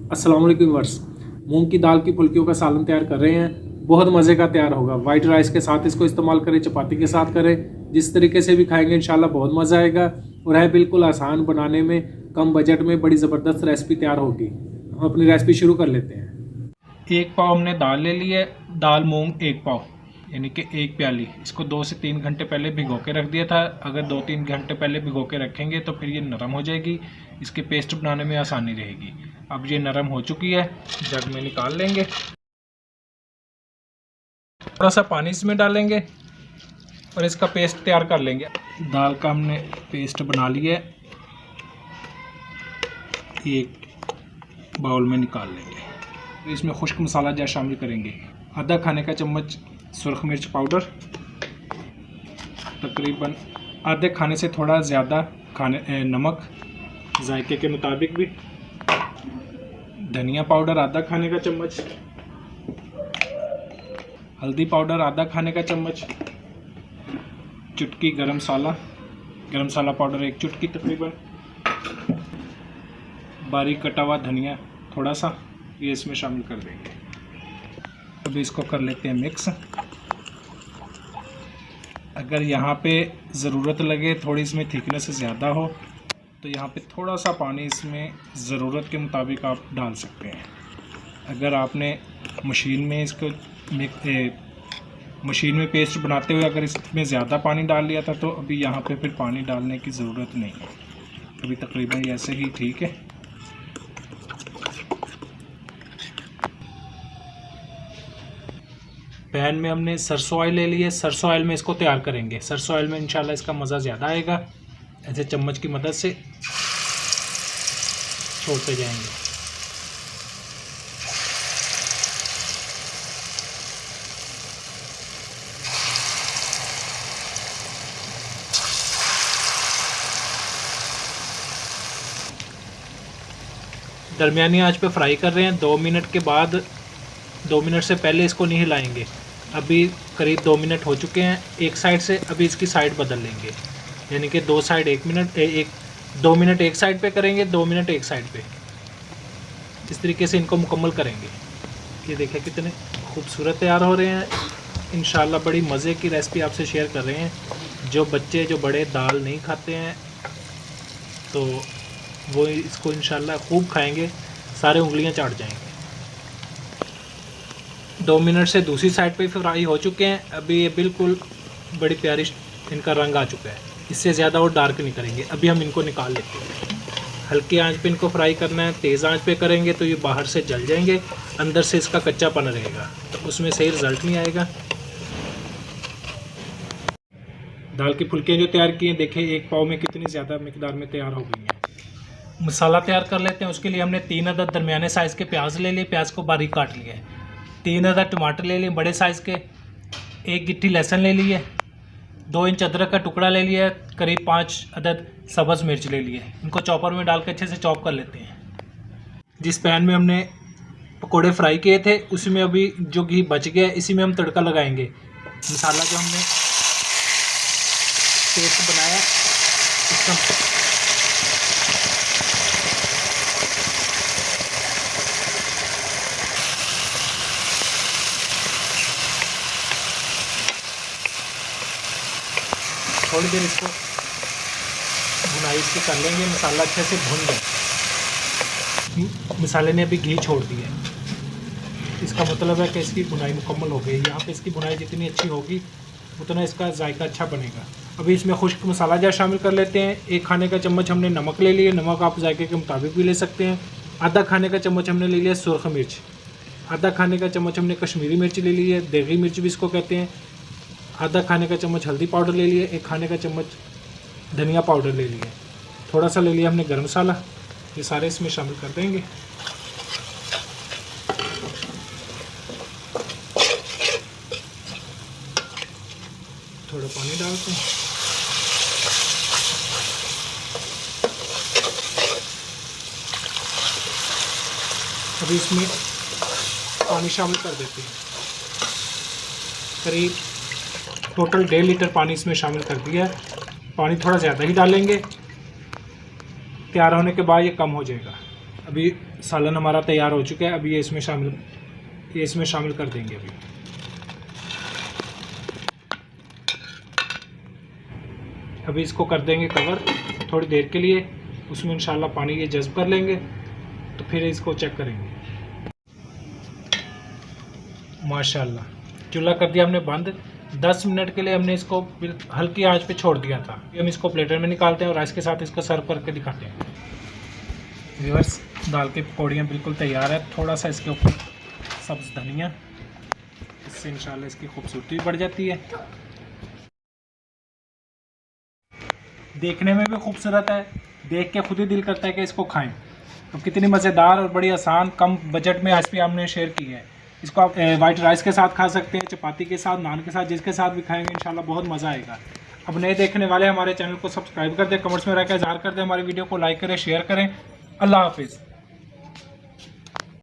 अस्सलाम वालेकुम वर्स। मूंग की दाल की फुल्कियों का सालन तैयार कर रहे हैं। बहुत मज़े का तैयार होगा। वाइट राइस के साथ इसको इस्तेमाल करें, चपाती के साथ करें, जिस तरीके से भी खाएंगे इंशाल्लाह बहुत मज़ा आएगा। और है बिल्कुल आसान बनाने में, कम बजट में बड़ी ज़बरदस्त रेसिपी तैयार होगी। हम अपनी रेसिपी शुरू कर लेते हैं। 1 पाव हमने दाल ले ली है। दाल मूंग 1 पाव यानी कि 1 प्याली। इसको 2 से 3 घंटे पहले भिगो के रख दिया था। अगर 2-3 घंटे पहले भिगो के रखेंगे तो फिर ये नरम हो जाएगी, इसकी पेस्ट बनाने में आसानी रहेगी। अब ये नरम हो चुकी है, जग में निकाल लेंगे। थोड़ा सा पानी इसमें डालेंगे और इसका पेस्ट तैयार कर लेंगे। दाल का हमने पेस्ट बना लिया है, एक बाउल में निकाल लेंगे। इसमें खुश्क मसाला जैसा शामिल करेंगे। आधा खाने का चम्मच सुरख मिर्च पाउडर, तकरीबन आधे खाने से थोड़ा ज़्यादा नमक जायके के मुताबिक भी, धनिया पाउडर आधा खाने का चम्मच, हल्दी पाउडर आधा खाने का चम्मच, चुटकी गरम मसाला पाउडर 1 चुटकी तकरीबन, बारीक कटा हुआ धनिया थोड़ा सा, ये इसमें शामिल कर देंगे। अभी इसको कर लेते हैं मिक्स। अगर यहाँ पे ज़रूरत लगे थोड़ी इसमें थिकनेस ज़्यादा हो तो यहाँ पे थोड़ा सा पानी इसमें ज़रूरत के मुताबिक आप डाल सकते हैं। अगर आपने मशीन में पेस्ट बनाते हुए अगर इसमें ज़्यादा पानी डाल लिया था तो अभी यहाँ पे फिर पानी डालने की ज़रूरत नहीं है। अभी तकरीबन ऐसे ही ठीक है। पैन में हमने सरसों ऑयल ले लिया। सरसों ऑयल में इसको तैयार करेंगे। सरसों ऑयल में इंशाल्लाह इसका मज़ा ज़्यादा आएगा। ऐसे चम्मच की मदद से छोड़ते जाएंगे। दरमियानी आंच पे फ्राई कर रहे हैं। 2 मिनट के बाद, 2 मिनट से पहले इसको नहीं हिलाएंगे। अभी करीब 2 मिनट हो चुके हैं एक साइड से। अभी इसकी साइड बदल लेंगे, यानी कि 2 साइड 2 मिनट एक साइड पे करेंगे, 2 मिनट एक साइड पे। इस तरीके से इनको मुकम्मल करेंगे। ये देखें कितने खूबसूरत तैयार हो रहे हैं। इंशाल्लाह बड़ी मज़े की रेसिपी आपसे शेयर कर रहे हैं। जो बच्चे जो बड़े दाल नहीं खाते हैं तो वो इसको इंशाल्लाह खूब खाएंगे, सारे उंगलियां चाट जाएंगे। 2 मिनट से दूसरी साइड पे फ्राई हो चुके हैं। अभी ये बिल्कुल बड़ी प्यारी इनका रंग आ चुका है। इससे ज़्यादा और डार्क नहीं करेंगे। अभी हम इनको निकाल लेते हैं। हल्की आंच पे इनको फ्राई करना है। तेज़ आंच पे करेंगे तो ये बाहर से जल जाएंगे, अंदर से इसका कच्चापन रहेगा, तो उसमें सही रिज़ल्ट नहीं आएगा। दाल की फुल्कियाँ जो तैयार की हैं, देखें 1 पाव में कितनी ज़्यादा मिकदार में तैयार हो गई हैं। मसाला तैयार कर लेते हैं। उसके लिए हमने 3 अदद दरमियाने साइज़ के प्याज ले लिए। प्याज को बारीक काट लिया है। 3 अदद टमाटर ले लिए बड़े साइज़ के। 1 गिट्टी लहसुन ले लिए। 2 इंच अदरक का टुकड़ा ले लिया। करीब 5 अदद सब्ज़ मिर्च ले लिए। इनको चॉपर में डाल के अच्छे से चॉप कर लेते हैं। जिस पैन में हमने पकोड़े फ्राई किए थे उसी में अभी जो घी बच गया इसी में हम तड़का लगाएंगे। मसाला जो हमने पेस्ट बनाया इसका थोड़ी देर इसको भुनाई इसकी कर लेंगे। मसाला अच्छे से भुन जाए। मसाले ने अभी घी छोड़ दिया है, इसका मतलब है कि इसकी भुनाई मुकम्मल हो गई। यहाँ पे इसकी भुनाई जितनी अच्छी होगी उतना इसका जायका अच्छा बनेगा। अभी इसमें खुश्क मसाला जैसा शामिल कर लेते हैं। 1 खाने का चम्मच हमने नमक ले लिया। नमक आप जायके के मुताबिक भी ले सकते हैं। आधा खाने का चम्मच हमने ले लिया सुरख मिर्च। आधा खाने का चम्मच हमने कश्मीरी मिर्च ले ली है, देगी मिर्च भी इसको कहते हैं। आधा खाने का चम्मच हल्दी पाउडर ले लिए। 1 खाने का चम्मच धनिया पाउडर ले लिए। थोड़ा सा ले लिया हमने गरम मसाला। ये सारे इसमें शामिल कर देंगे। थोड़ा पानी डालते हैं। अभी इसमें पानी शामिल कर देते हैं। करीब टोटल 1.5 लीटर पानी इसमें शामिल कर दिया है। पानी थोड़ा ज़्यादा ही डालेंगे, तैयार होने के बाद ये कम हो जाएगा। अभी सालन हमारा तैयार हो चुका है। अभी ये इसमें शामिल कर देंगे। अभी इसको कर देंगे कवर थोड़ी देर के लिए। उसमें इंशाल्लाह पानी ये जज़्ब कर लेंगे तो फिर इसको चेक करेंगे। माशाल्लाह चूल्हा कर दिया हमने बंद। 10 मिनट के लिए हमने इसको हल्की आंच पे छोड़ दिया था। हम इसको प्लेटर में निकालते हैं और राइस के साथ इसको सर्व करके दिखाते हैं। व्यूअर्स, दाल की पकौड़ियाँ बिल्कुल तैयार है। थोड़ा सा इसके ऊपर सब्ज़ धनिया, इससे इंशाल्लाह इसकी खूबसूरती बढ़ जाती है। देखने में भी खूबसूरत है, देख के खुद ही दिल करता है कि इसको खाएं। तो कितनी मज़ेदार और बड़ी आसान कम बजट में रेसिपी हमने शेयर की है। इसको आप वाइट राइस के साथ खा सकते हैं, चपाती के साथ, नान के साथ, जिसके साथ भी खाएंगे इंशाल्लाह बहुत मज़ा आएगा। अब नए देखने वाले हमारे चैनल को सब्सक्राइब कर दें, कमेंट्स में रहकर इज़हार कर दें, हमारी वीडियो को लाइक करें, शेयर करें। अल्लाह हाफिज़।